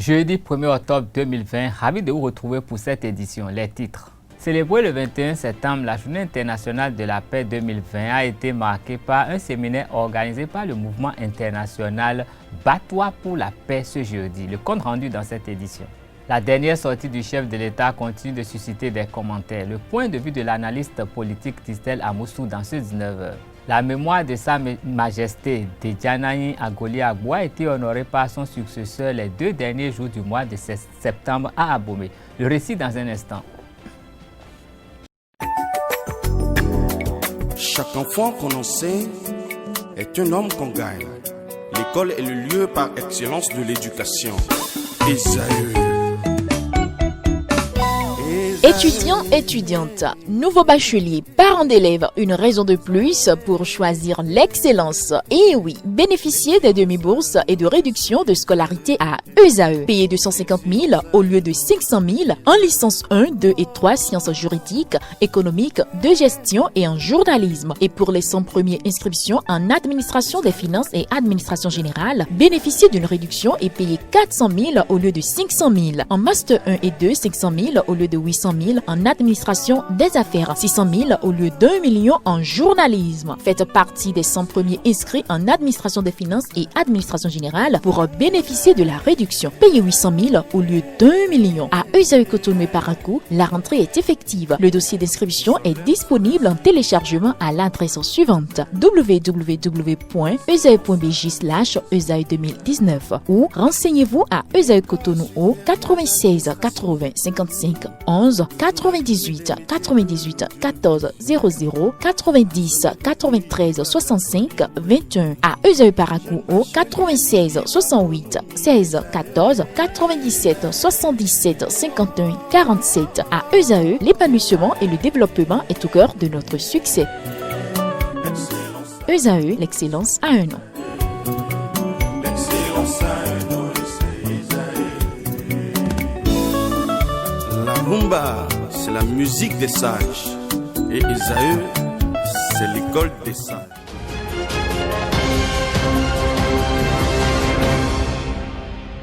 Jeudi 1er octobre 2020, ravi de vous retrouver pour cette édition. Les titres. Célébré le 21 septembre, la Journée internationale de la paix 2020 a été marquée par un séminaire organisé par le mouvement international Bats-toi pour la paix ce jeudi. Le compte rendu dans cette édition. La dernière sortie du chef de l'État continue de susciter des commentaires. Le point de vue de l'analyste politique Tistel Amoussou dans ce 19h. La mémoire de Sa Majesté Djanayi Agoli Agbo a été honorée par son successeur les 2 derniers jours du mois de septembre à Abomey. Le récit dans un instant. Chaque enfant qu'on enseigne est un homme qu'on gagne. L'école est le lieu par excellence de l'éducation. Esaü. Étudiants, étudiantes, nouveaux bacheliers, parents d'élèves, une raison de plus pour choisir l'excellence. Et oui, bénéficier des demi-bourses et de réductions de scolarité à ESAE. Payer 250 000 au lieu de 500 000 en licence 1, 2 et 3 sciences juridiques, économiques, de gestion et en journalisme. Et pour les 100 premières inscriptions en administration des finances et administration générale, bénéficier d'une réduction et payer 400 000 au lieu de 500 000. En master 1 et 2, 500 000 au lieu de 800 000 en administration des affaires, 600 000 au lieu d'1 million en journalisme. Faites partie des 100 premiers inscrits en administration des finances et administration générale pour bénéficier de la réduction. Payez 800 000 au lieu d'1 million. À ESAE Cotonou et Parakou, la rentrée est effective. Le dossier d'inscription est disponible en téléchargement à l'adresse suivante www.esae.bj/ESAE 2019 ou renseignez-vous à ESAE Cotonou au 96 80 55 11 98 98 14 00 90 93 65 21 à ESAE Parakou au 96 68 16 14 97 77 51 47 à ESAE, l'épanouissement et le développement est au cœur de notre succès. ESAE, l'excellence a un nom. La rumba, c'est la musique des sages. Et Esaü, c'est l'école des sages.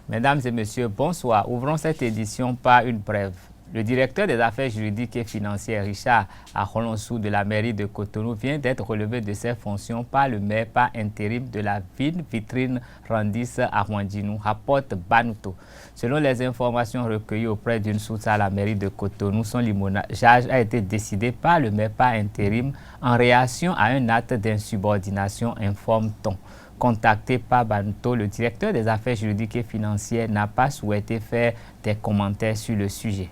Mesdames et messieurs, bonsoir. Ouvrons cette édition par une brève. Le directeur des affaires juridiques et financières, Richard Aholonsou de la mairie de Cotonou, vient d'être relevé de ses fonctions par le maire par intérim de la ville vitrine Randis Arwandinou, rapporte Banuto. Selon les informations recueillies auprès d'une source à la mairie de Cotonou, son limogeage a été décidé par le maire par intérim en réaction à un acte d'insubordination, informe-t-on. Contacté par Banuto, le directeur des affaires juridiques et financières n'a pas souhaité faire des commentaires sur le sujet.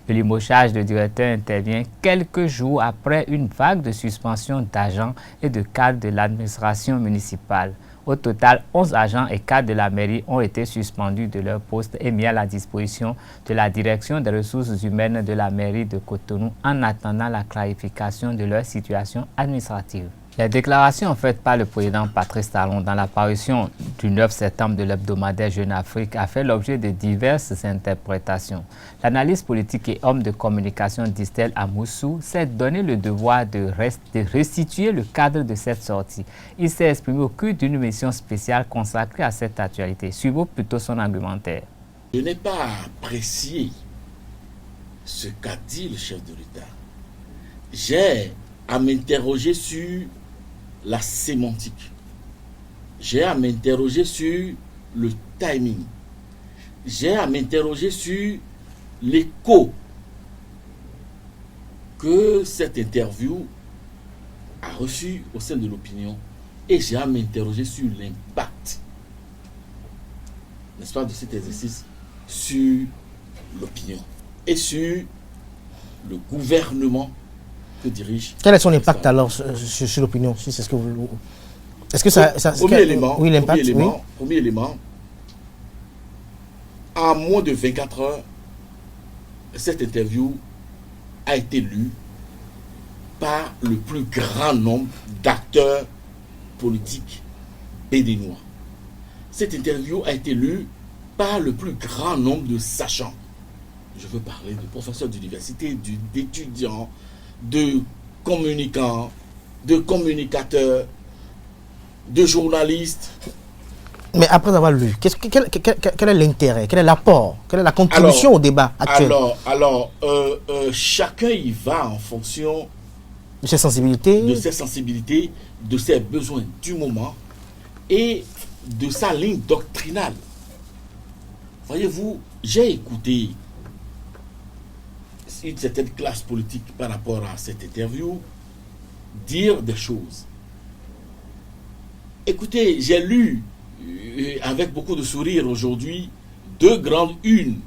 Le limogeage de directeur intervient quelques jours après une vague de suspension d'agents et de cadres de l'administration municipale. Au total, 11 agents et cadres de la mairie ont été suspendus de leur poste et mis à la disposition de la direction des ressources humaines de la mairie de Cotonou en attendant la clarification de leur situation administrative. Les déclarations faites par le président Patrice Talon dans la parution du 9 septembre de l'hebdomadaire Jeune Afrique a fait l'objet de diverses interprétations. L'analyste politique et homme de communication Tistel Amoussou s'est donné le devoir de restituer le cadre de cette sortie. Il s'est exprimé au cours d'une émission spéciale consacrée à cette actualité. Suivons plutôt son argumentaire. Je n'ai pas apprécié ce qu'a dit le chef de l'État. J'ai à m'interroger sur la sémantique. J'ai à m'interroger sur le timing. J'ai à m'interroger sur l'écho que cette interview a reçu au sein de l'opinion et j'ai à m'interroger sur l'impact, n'est-ce pas, de cet exercice sur l'opinion et sur le gouvernement que dirige. Quel est son impact alors sur l'opinion, si c'est ce que vous... Est-ce que ça premier élément, oui, l'impact, premier élément, en moins de 24 heures, cette interview a été lue par le plus grand nombre d'acteurs politiques béninois. Cette interview a été lue par le plus grand nombre de sachants. Je veux parler de professeurs d'université, d'étudiants, de communicants, de communicateurs, de journalistes, Mais après avoir lu, quel est l'intérêt, quel est l'apport, quelle est la contribution au débat actuel? Chacun y va en fonction de ses sensibilités, de ses besoins du moment et de sa ligne doctrinale. Voyez-vous, j'ai écouté une certaine classe politique par rapport à cette interview dire des choses. Écoutez, j'ai lu avec beaucoup de sourire aujourd'hui 2 grandes unes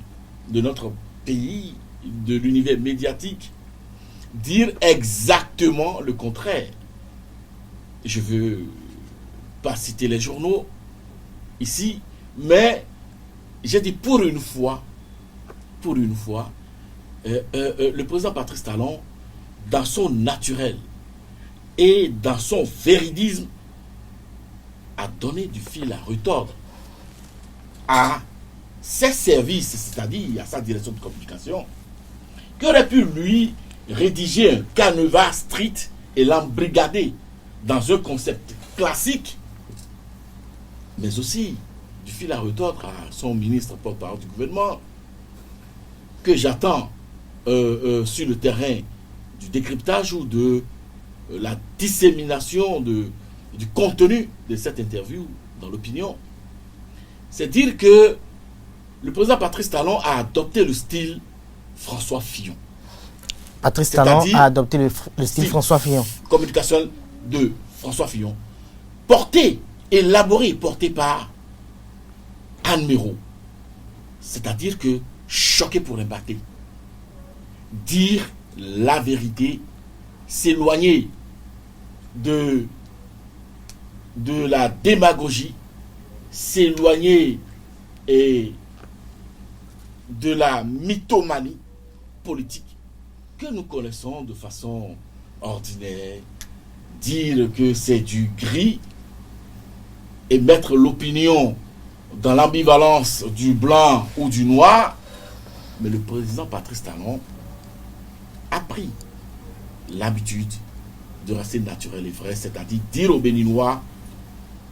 de notre pays, de l'univers médiatique, dire exactement le contraire. Je ne veux pas citer les journaux ici, mais j'ai dit pour une fois, le président Patrice Talon, dans son naturel et dans son véridisme, a donné du fil à retordre à ses services, c'est-à-dire à sa direction de communication, qui aurait pu lui rédiger un canevas strict et l'embrigader dans un concept classique, mais aussi du fil à retordre à son ministre porte-parole du gouvernement, que j'attends sur le terrain du décryptage ou de la dissémination du contenu de cette interview dans l'opinion. C'est dire que le président Patrice Talon a adopté le style François Fillon. Patrice Talon a adopté le style François Fillon. Communication de François Fillon. Élaboré par Anne Méraud. C'est-à-dire que choqué pour impacter. Dire la vérité, s'éloigner de la démagogie, s'éloigner de la mythomanie politique que nous connaissons de façon ordinaire, dire que c'est du gris et mettre l'opinion dans l'ambivalence du blanc ou du noir. Mais le président Patrice Talon a pris l'habitude de rester naturel et vrai, c'est-à-dire dire aux Béninois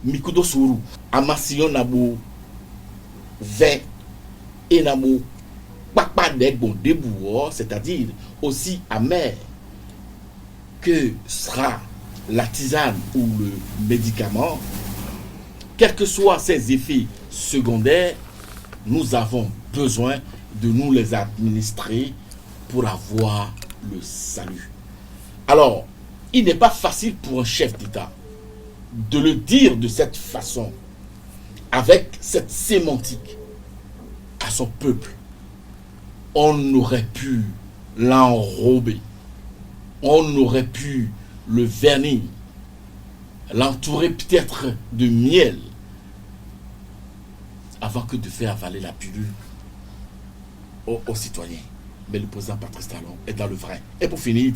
Mikudo Sourou, Amasion Nabo, Vin et Namo, Papa Degbo Debouor, c'est-à-dire aussi amer que sera la tisane ou le médicament, quels que soient ses effets secondaires, nous avons besoin de nous les administrer pour avoir le salut. Alors, il n'est pas facile pour un chef d'État de le dire de cette façon, avec cette sémantique à son peuple. On aurait pu l'enrober, on aurait pu le vernir, l'entourer peut-être de miel, avant que de faire avaler la pilule aux citoyens. Mais le président Patrice Talon est dans le vrai. Et pour finir,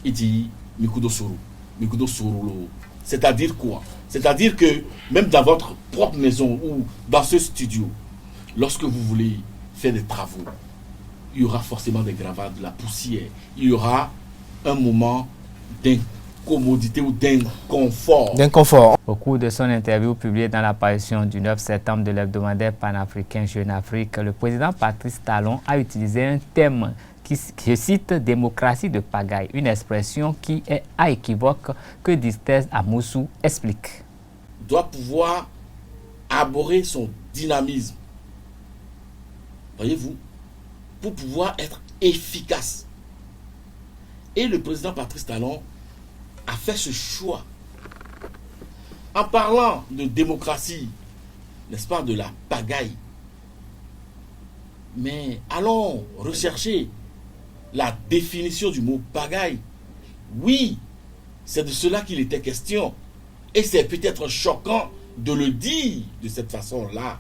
il dit Mikudo Sourou. Mikudo Sourou. C'est-à-dire quoi? C'est-à-dire que même dans votre propre maison ou dans ce studio, lorsque vous voulez faire des travaux, il y aura forcément des gravats, de la poussière. Il y aura un moment d'incommodité ou d'inconfort. Au cours de son interview publiée dans l'apparition du 9 septembre de l'hebdomadaire panafricain Jeune Afrique, le président Patrice Talon a utilisé un thème qui, je cite, « démocratie de pagaille », une expression qui est à équivoque que Distes Amoussou explique. Doit pouvoir arborer son dynamisme, voyez-vous, pour pouvoir être efficace. Et le président Patrice Talon a fait ce choix. En parlant de démocratie, n'est-ce pas, de la pagaille, mais allons rechercher la définition du mot pagaille. Oui, c'est de cela qu'il était question. Et c'est peut-être choquant de le dire de cette façon-là.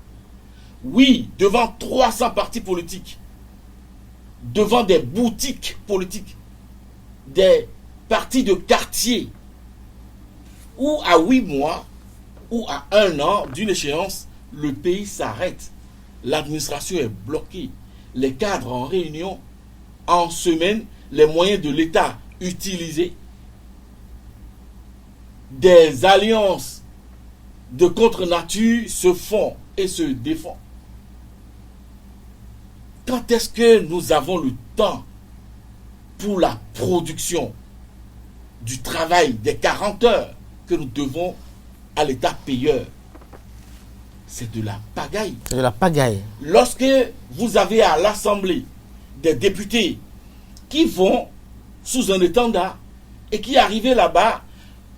Oui, devant 300 partis politiques, devant des boutiques politiques, des partis de quartier, où à 8 mois, ou à 1 an d'une échéance, le pays s'arrête. L'administration est bloquée. Les cadres en réunion, en semaine, les moyens de l'État utilisés, des alliances de contre-nature se font et se défont. Quand est-ce que nous avons le temps pour la production du travail des 40 heures que nous devons à l'État payeur? C'est de la pagaille. C'est de la pagaille. Lorsque vous avez à l'Assemblée des députés qui vont sous un étendard et qui arrivent là-bas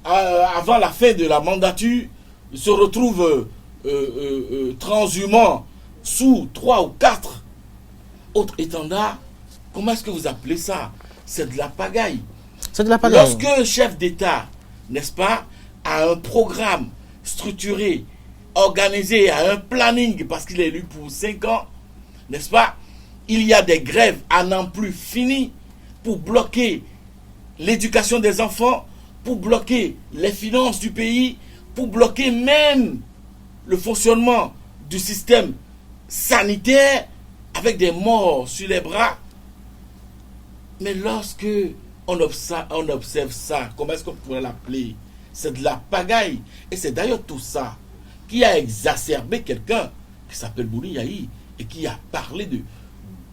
avant la fin de la mandature, se retrouvent transhumants sous 3 ou 4 autres étendards, comment est-ce que vous appelez ça? C'est de la pagaille. C'est de la pagaille. Lorsque un chef d'État, n'est-ce pas, a un programme structuré, organisé, a un planning parce qu'il est élu pour 5 ans, n'est-ce pas, il y a des grèves à n'en plus fini pour bloquer l'éducation des enfants, pour bloquer les finances du pays, pour bloquer même le fonctionnement du système sanitaire avec des morts sur les bras. Mais lorsque on observe ça, comment est-ce qu'on pourrait l'appeler? C'est de la pagaille. Et c'est d'ailleurs tout ça qui a exacerbé quelqu'un qui s'appelle Boni Yahi et qui a parlé de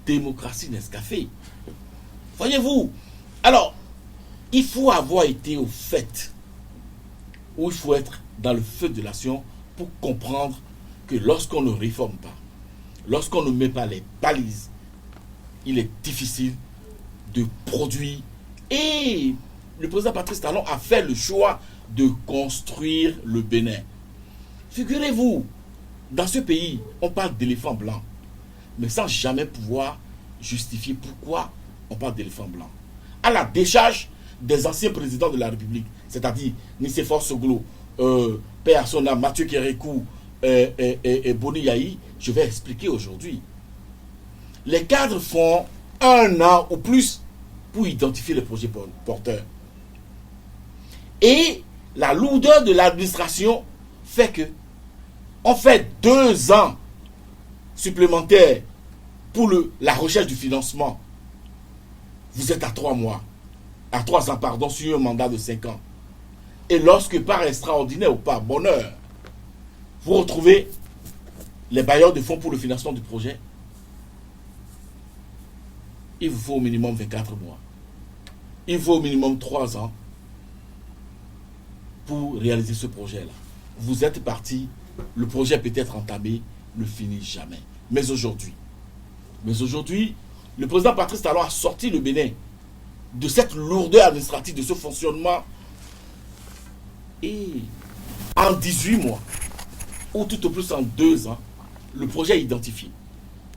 démocratie Nescafé. Voyez-vous? Alors, il faut avoir été au fait, ou il faut être dans le feu de l'action pour comprendre que lorsqu'on ne réforme pas, lorsqu'on ne met pas les balises, il est difficile de produire. Et le président Patrice Talon a fait le choix de construire le Bénin. Figurez-vous, dans ce pays, on parle d'éléphant blanc, mais sans jamais pouvoir justifier pourquoi on parle d'éléphant blanc. À la décharge des anciens présidents de la République, c'est-à-dire Nicéphore Soglo, Père Assona, Mathieu Kérékou et Boni Yahi, je vais expliquer aujourd'hui. Les cadres font 1 an ou plus pour identifier les projets porteurs. Et la lourdeur de l'administration fait que on fait 2 ans supplémentaires pour la recherche du financement. Vous êtes à 3 mois. À 3 ans, pardon, sur un mandat de 5 ans. Et lorsque par extraordinaire ou par bonheur, vous retrouvez les bailleurs de fonds pour le financement du projet, il vous faut au minimum 24 mois. Il faut au minimum 3 ans pour réaliser ce projet-là. Vous êtes parti, le projet peut être entamé, ne finit jamais. Mais aujourd'hui, le président Patrice Talon a sorti le Bénin de cette lourdeur administrative, de ce fonctionnement. Et en 18 mois, ou tout au plus en 2 ans, le projet est identifié,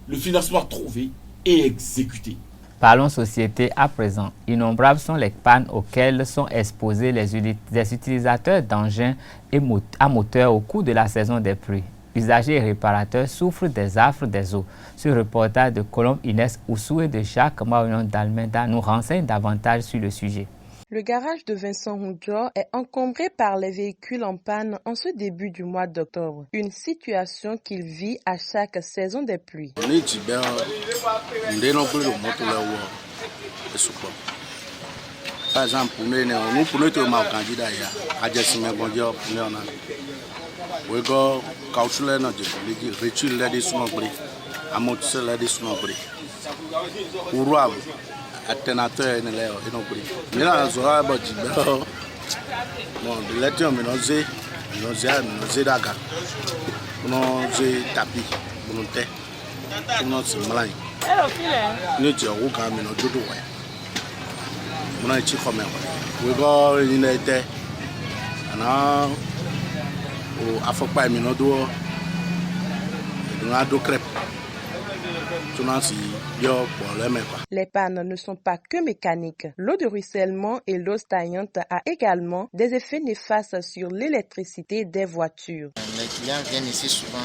le financement trouvé et exécuté. Parlons société à présent. Innombrables sont les pannes auxquelles sont exposés les utilisateurs d'engins à moteur au cours de la saison des pluies. Usagers et réparateurs souffrent des affres des eaux. Ce reportage de Colombe Inès Oussou et de Jacques Marion d'Almeida nous renseigne davantage sur le sujet. Le garage de Vincent Houdjor est encombré par les véhicules en panne en ce début du mois d'octobre. Une situation qu'il vit à chaque saison des pluies. Par exemple, nous prenons tout le candidat, à Jessime Gondia, we go cautiously na je retul la disnobri amot la disnobri urwa attenateur ne leo inobri mina zora ba jibe bon de letion minoze daga no ze tapi bunte no simlai ni je o ka mino dudu wa mona chi khome we go inete ana Les pannes ne sont pas que mécaniques. L'eau de ruissellement et l'eau stagnante a également des effets néfastes sur l'électricité des voitures. Les clients viennent ici souvent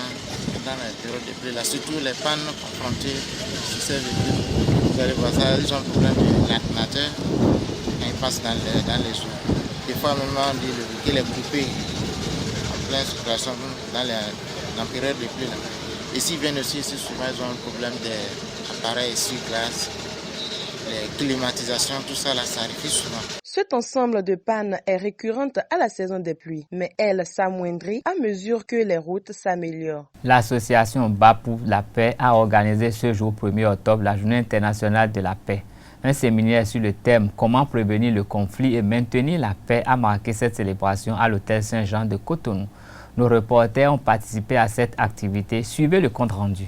dans la période de pluie, là, surtout les pannes confrontées sur ces véhicules. Vous allez voir ça, ils ont un problème de l'alternateur quand ils passent dans les eaux. Des fois même on dit le véhicule est coupé en pleine circulation dans la période de pluie. Ici, ils viennent aussi, souvent ils ont un problème d'appareils sur glace. les climatisations, tout ça là, ça arrive souvent. Cet ensemble de pannes est récurrente à la saison des pluies, mais elle s'amoindrit à mesure que les routes s'améliorent. L'association Bas pour la paix a organisé ce jour 1er octobre la Journée internationale de la paix. Un séminaire sur le thème « Comment prévenir le conflit et maintenir la paix » a marqué cette célébration à l'hôtel Saint-Jean de Cotonou. Nos reporters ont participé à cette activité. Suivez le compte rendu.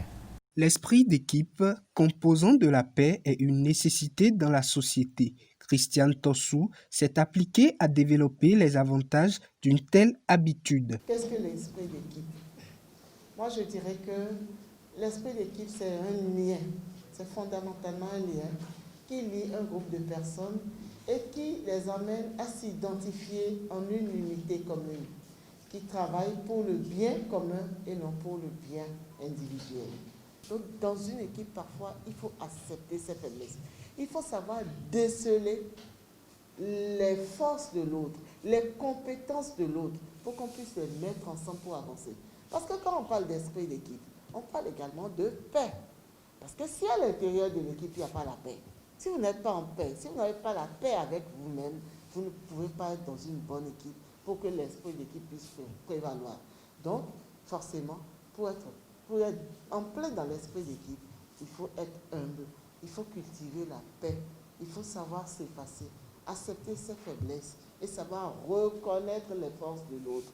L'esprit d'équipe composant de la paix est une nécessité dans la société. Christiane Tossou s'est appliquée à développer les avantages d'une telle habitude. Qu'est-ce que l'esprit d'équipe? Moi, je dirais que l'esprit d'équipe, c'est un lien. C'est fondamentalement un lien qui lie un groupe de personnes et qui les amène à s'identifier en une unité commune, qui travaille pour le bien commun et non pour le bien individuel. Donc, dans une équipe, parfois, il faut accepter ses faiblesses. Il faut savoir déceler les forces de l'autre, les compétences de l'autre, pour qu'on puisse les mettre ensemble pour avancer. Parce que quand on parle d'esprit d'équipe, on parle également de paix. Parce que si à l'intérieur de l'équipe, il n'y a pas la paix, si vous n'êtes pas en paix, si vous n'avez pas la paix avec vous-même, vous ne pouvez pas être dans une bonne équipe pour que l'esprit d'équipe puisse prévaloir. Donc, forcément, pour être en plein dans l'esprit d'équipe, il faut être humble, il faut cultiver la paix, il faut savoir s'effacer, accepter ses faiblesses et savoir reconnaître les forces de l'autre.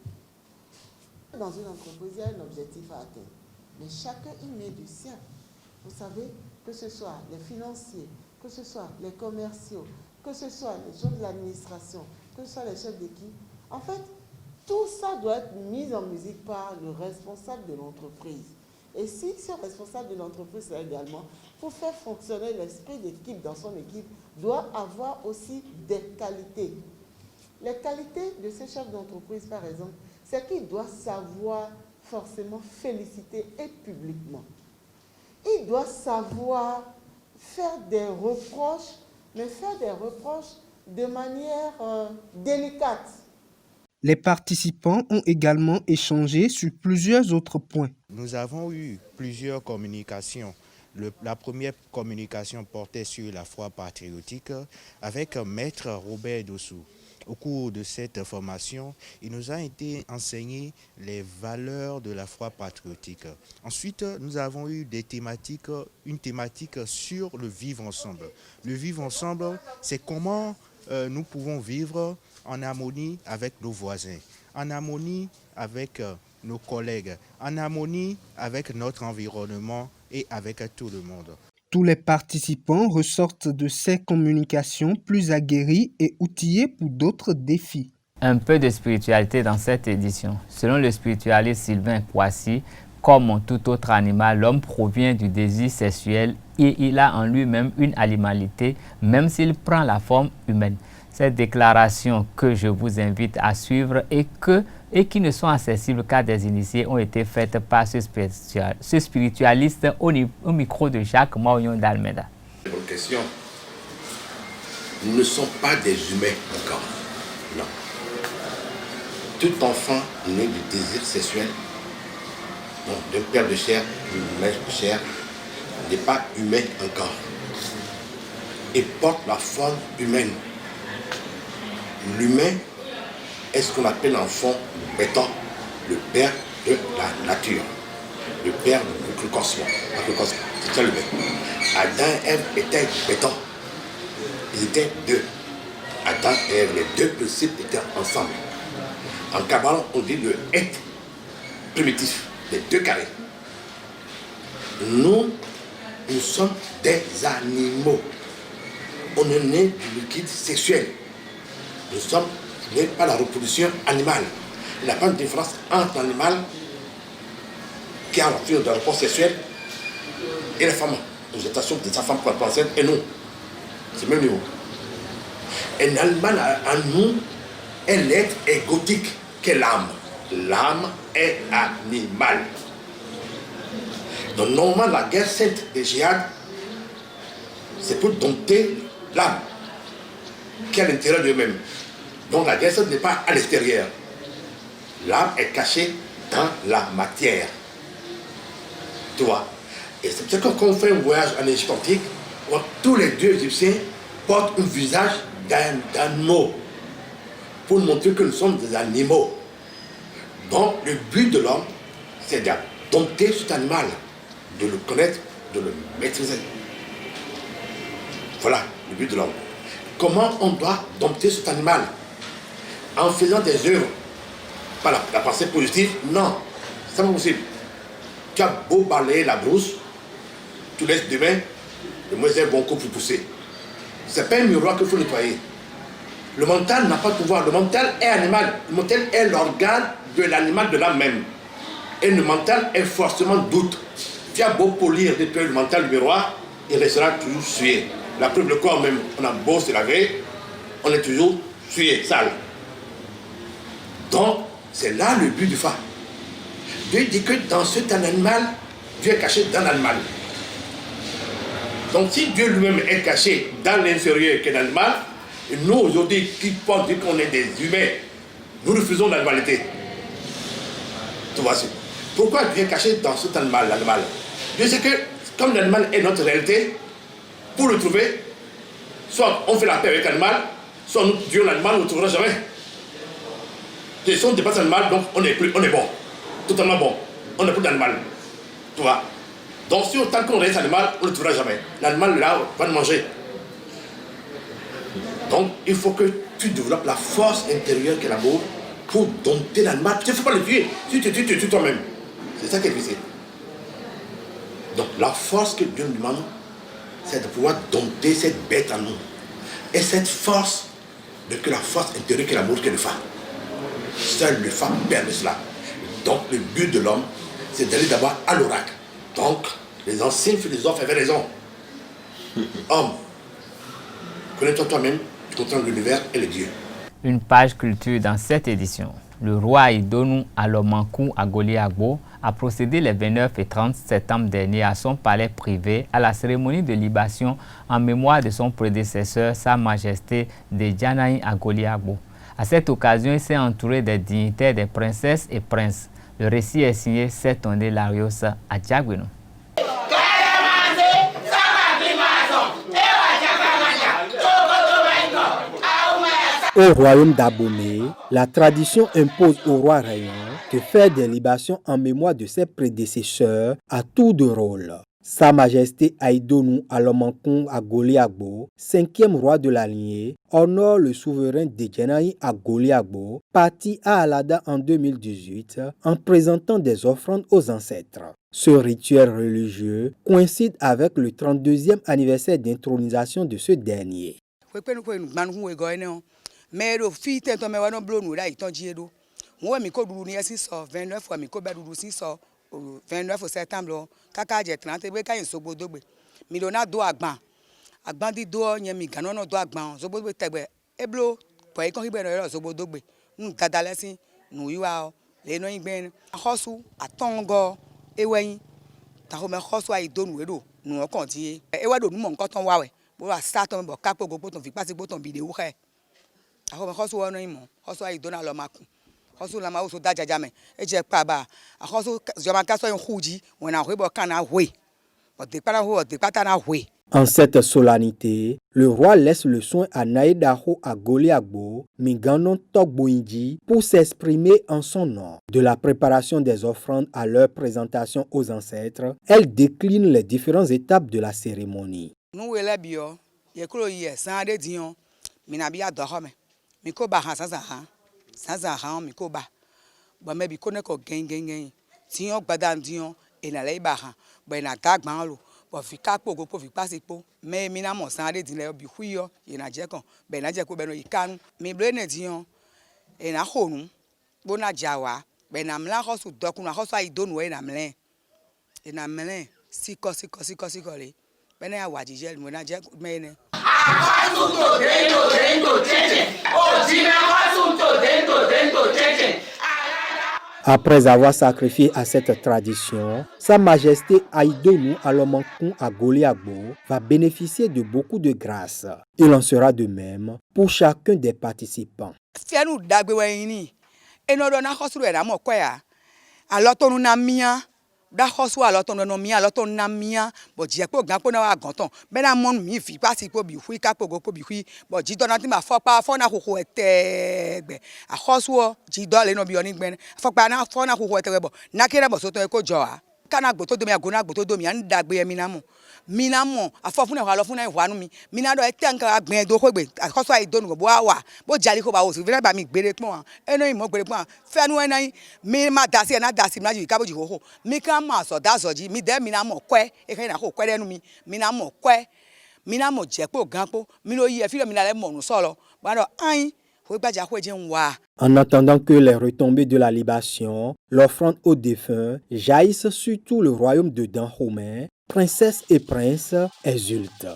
Dans une entreprise, il y a un objectif à atteindre, mais chacun y met du sien. Vous savez, que ce soit les financiers, que ce soit les commerciaux, que ce soit les gens de l'administration, que ce soit les chefs d'équipe, en fait, tout ça doit être mis en musique par le responsable de l'entreprise. Et si ce responsable de l'entreprise également, pour faire fonctionner l'esprit d'équipe dans son équipe, doit avoir aussi des qualités. Les qualités de ces chefs d'entreprise, par exemple, c'est qu'il doit savoir forcément féliciter et publiquement. Il doit savoir faire des reproches, mais faire des reproches de manière délicate. Les participants ont également échangé sur plusieurs autres points. Nous avons eu plusieurs communications. La première communication portait sur la foi patriotique avec Maître Robert Dossou. Au cours de cette formation, il nous a été enseigné les valeurs de la foi patriotique. Ensuite, nous avons eu une thématique sur le vivre ensemble. Le vivre ensemble, c'est comment nous pouvons vivre en harmonie avec nos voisins, en harmonie avec nos collègues, en harmonie avec notre environnement et avec tout le monde. Tous les participants ressortent de ces communications plus aguerris et outillés pour d'autres défis. Un peu de spiritualité dans cette édition. Selon le spiritualiste Sylvain Kouassi, comme tout autre animal, l'homme provient du désir sexuel et il a en lui-même une animalité, même s'il prend la forme humaine. Cette déclaration que je vous invite à suivre et qui ne sont accessibles qu'à des initiés ont été faites par ce spiritualiste au micro de Jacques Maurion d'Almeida. Bonne question. Nous ne sommes pas des humains encore. Non. Tout enfant né du désir sexuel, d'un père de chair, d'une mère de chair, n'est pas humain encore. Et porte la forme humaine. L'humain est ce qu'on appelle l'enfant béton, le père de la nature, le père du cosmos. C'est ça l'humain. Adam et Ève étaient béton. Ils étaient deux. Adam et Ève, les deux principes étaient ensemble. En Kabbalah, on dit le être primitif, les deux carrés. Nous sommes des animaux. On est né du liquide sexuel. Nous sommes nés par la reproduction animale. Il n'y a pas de différence entre l'animal qui a l'enfant de la réponse sexuelle et les femmes. Nous étions de sa femme pour la enceinte et nous. C'est le même niveau. Un animal en nous est l'être égotique qu'est l'âme. L'âme est animale. Donc normalement la guerre sainte des djihad, c'est pour dompter l'âme qui est à l'intérieur d'eux-mêmes. Donc la guerre sainte n'est pas à l'extérieur. L'âme est cachée dans la matière. Tu vois. Et c'est pour ça que quand on fait un voyage en Égypte antique, tous les dieux égyptiens portent un visage d'animaux pour montrer que nous sommes des animaux. Donc le but de l'homme, c'est de dompter cet animal, de le connaître, de le maîtriser. Voilà le but de l'homme. Comment on doit dompter cet animal? En faisant des œuvres. Pas la pensée positive, non, c'est pas possible. Tu as beau balayer la brousse, tu laisses demain, le moisson bon coup pour pousser. C'est pas un miroir qu'il faut nettoyer. Le mental n'a pas de pouvoir. Le mental est animal. Le mental est l'organe de l'animal de l'âme même. Et le mental est forcément doute. Tu as beau polir, nettoyer le mental, le miroir, il restera toujours souillé. La preuve, le corps même, on a beau se laver, on est toujours souillé, sale. Donc, c'est là le but du fa. Dieu dit que dans cet animal, Dieu est caché dans l'animal. Donc si Dieu lui-même est caché dans l'inférieur qu'est l'animal, et nous aujourd'hui qui pensons qu'on est des humains, nous refusons l'animalité. Tu vois, pourquoi Dieu est caché dans cet animal, l'animal? Dieu sait que comme l'animal est notre réalité, pour le trouver, soit on fait la paix avec l'animal, soit nous tuons l'animal, on ne le trouvera jamais. Si on dépasse l'animal, donc on est bon, totalement bon. On n'est plus d'animal. Tu vois. Donc si autant qu'on reste animal, on ne le trouvera jamais. L'animal là va le manger. Donc il faut que tu développes la force intérieure qu'est l'amour pour dompter l'animal. Tu ne faut pas le tuer. Si tu tues toi-même. C'est ça qui est difficile. Donc la force que Dieu nous demande, c'est de pouvoir dompter cette bête en nous. Et cette force, que la force intérieure qu'est l'amour qu'est le phare. Seul le phare permet cela. Donc le but de l'homme, c'est d'aller d'abord à l'oracle. Donc les anciens philosophes avaient raison. Homme, connais-toi toi-même, tu comprends l'univers et les dieux. Une page culture dans cette édition. Le roi Idonou Alomankou Agoliagbo a procédé les 29 et 30 septembre dernier à son palais privé à la cérémonie de libation en mémoire de son prédécesseur, Sa Majesté Dejanaï Agoliagbo. À cette occasion, il s'est entouré des dignitaires, des princesses et princes. Le récit est signé Setondé Larios à Diagueno. Au royaume d'Abomey, la tradition impose au roi rayant de faire des libations en mémoire de ses prédécesseurs à tour de rôle. Sa Majesté Idonou Alomankou Agoliagbo, 5e roi de la lignée, honore le souverain Dejanaï Agoliagbo, parti à Alada en 2018 en présentant des offrandes aux ancêtres. Ce rituel religieux coïncide avec le 32e anniversaire d'intronisation de ce dernier. Mais le fils est un méwano blonde là, il t'en dit d'eau. Moi, mi ko dulu ni esi so 29 fois mi ko ba dulu si so 29 septembre. Kaka je 30 be kan so bodogbe. Mi do na do agban. Agban di do yen mi ganon no do agban. So bodogbe tegbe. Eblo po e kon hibe no so bodogbe. Nu dada lesin nu yiwa o. Le no igben. Ahosu atongo eweyin. Ta ho me hosu ai do nu edo. Nu o kan ti. E wa do nu mo nkan ton wa we. Bo wa start on bo kapo gogo ton fi pasi bo ton bi de wo he. Ako hosu wono imo hosu ai dona lo maku hosu la ma uso dajaja me eje pa ba hosu joma ka so huji wona hwebo kana hwe o de para ho de pata na hwe. En cette solennité, le roi laisse le soin à Naïdaho Agoliagbo, Minganon Togboinji, pour s'exprimer en son nom. De la préparation des offrandes à leur présentation aux ancêtres, elle décline les différentes étapes de la cérémonie. Nous wele bio, yekolo ye sande dion, minabia dohome. Miko ba sanza miko ba ba me bi kone ko gen tiyon gbadan dion e na le ba han ba na dagban lo bo fi kapo go po fi pasipo me mi na mo san de dinle bi huyo e na je kan be na je ko be no ikanu mi ble ne dion e na honu bo na jawa be na mla hosu dokun na hosu ai donu e na mle siko le be na ya wajije mo na je me ne. Après avoir sacrifié à cette tradition, Sa Majesté Idonou Alomankou Agoliagbo va bénéficier de beaucoup de grâce. Il en sera de même pour chacun des participants. D'ahosu alors ton no mia alors ton namia bo je po gan po na wa gan ton be na mon mi fi pa si po bi hui ka po go po bi hui bo ji don na ti ma fo pa fo na koko etegbe ahosu o ji do le no bi oni gbe fo pa na fo na koko etegbe bo na kire bo so to e ko jo a kana gbo to do mi agona gbo to do mi an dagbe mi na mo afofun e wa lo fun na iwanu mi na do e te nkan agben do ko gbe ahosu ai do nu bo wa bo jali ko ba wo so vira ba mi gbere pon eno imo gbere pon fenu enan mi ma dasi e na dasi na ju ka bo ji ho mi kan ma so da so ji mi de mi na mo kwe e kan na ko kwe denu mi na mo kwe mi na mo je po gan po mi lo yi e fi mi na le mo nu so lo ba do ayin. En attendant que les retombées de la libation, l'offrande aux défunts jaillissent sur tout le royaume de Dahomey, princesses et princes exultent.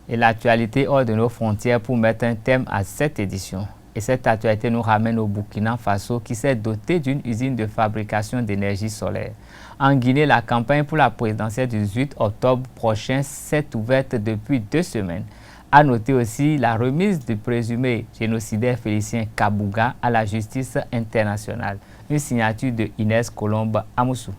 Et l'actualité hors de nos frontières pour mettre un thème à cette édition. Et cette actualité nous ramène au Burkina Faso qui s'est doté d'une usine de fabrication d'énergie solaire. En Guinée, la campagne pour la présidentielle du 18 octobre prochain s'est ouverte depuis 2 semaines. À noter aussi la remise du présumé génocidaire Félicien Kabuga à la justice internationale. Une signature de Inès Colombe Amoussou.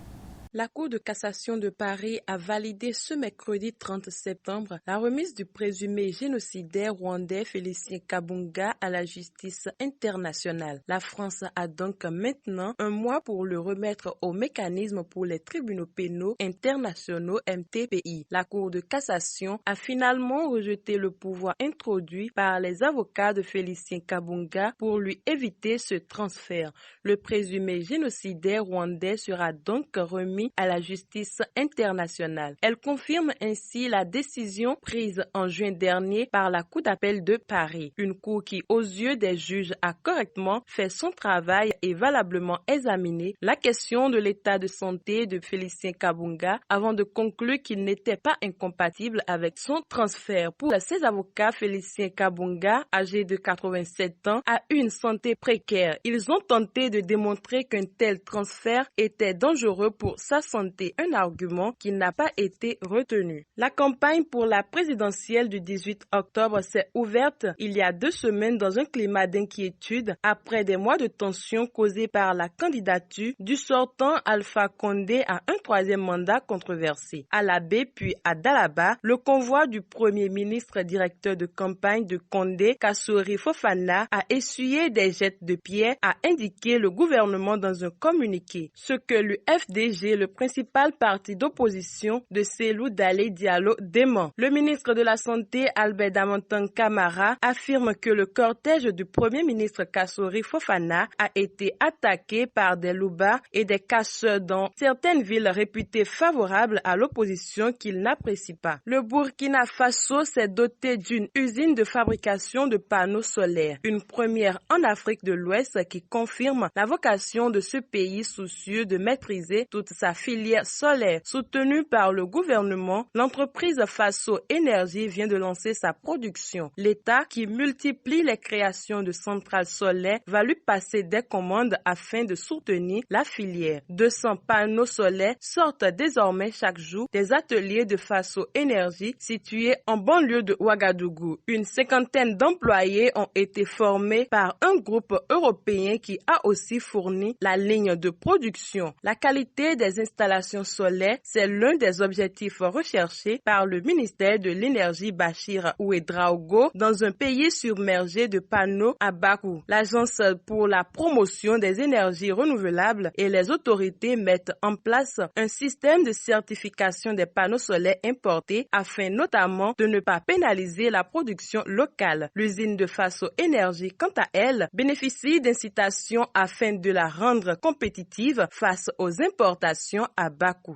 La Cour de cassation de Paris a validé ce mercredi 30 septembre la remise du présumé génocidaire rwandais Félicien Kabuga à la justice internationale. La France a donc maintenant un mois pour le remettre au mécanisme pour les tribunaux pénaux internationaux MTPI. La Cour de cassation a finalement rejeté le pouvoir introduit par les avocats de Félicien Kabuga pour lui éviter ce transfert. Le présumé génocidaire rwandais sera donc remis à la justice internationale. Elle confirme ainsi la décision prise en juin dernier par la Cour d'appel de Paris. Une cour qui, aux yeux des juges, a correctement fait son travail et valablement examiné la question de l'état de santé de Félicien Kabuga avant de conclure qu'il n'était pas incompatible avec son transfert. Pour ses avocats, Félicien Kabuga, âgé de 87 ans, a une santé précaire. Ils ont tenté de démontrer qu'un tel transfert était dangereux pour sa santé, un argument qui n'a pas été retenu. La campagne pour la présidentielle du 18 octobre s'est ouverte il y a 2 semaines dans un climat d'inquiétude après des mois de tension causés par la candidature du sortant Alpha Condé à un 3e mandat controversé. À la baie puis à Dalaba, le convoi du premier ministre directeur de campagne de Condé, Kassory Fofana, a essuyé des jets de pierre, a indiqué le gouvernement dans un communiqué. Ce que le FDG, le principal parti d'opposition de Cellou Dalein Diallo, dément. Le ministre de la Santé, Albert Damantan Camara, affirme que le cortège du premier ministre Kassory Fofana a été attaqué par des loupards et des casseurs dans certaines villes réputées favorables à l'opposition qu'il n'apprécie pas. Le Burkina Faso s'est doté d'une usine de fabrication de panneaux solaires, une première en Afrique de l'Ouest qui confirme la vocation de ce pays soucieux de maîtriser toute sa filière solaire. Soutenue par le gouvernement, l'entreprise Faso Énergie vient de lancer sa production. L'État, qui multiplie les créations de centrales solaires, va lui passer des commandes afin de soutenir la filière. 200 panneaux solaires sortent désormais chaque jour des ateliers de Faso Énergie situés en banlieue de Ouagadougou. Une 50aine d'employés ont été formés par un groupe européen qui a aussi fourni la ligne de production. La qualité des installations solaires, c'est l'un des objectifs recherchés par le ministère de l'Énergie Bachir Ouedraogo dans un pays submergé de panneaux à bas coût. L'Agence pour la promotion des énergies renouvelables et les autorités mettent en place un système de certification des panneaux solaires importés afin notamment de ne pas pénaliser la production locale. L'usine de Faso Énergie, quant à elle, bénéficie d'incitations afin de la rendre compétitive face aux importations à bas coût.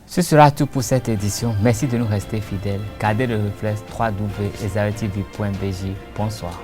Ce sera tout pour cette édition. Merci de nous rester fidèles. Gardez le réflexe www.ezartv.bj. Bonsoir.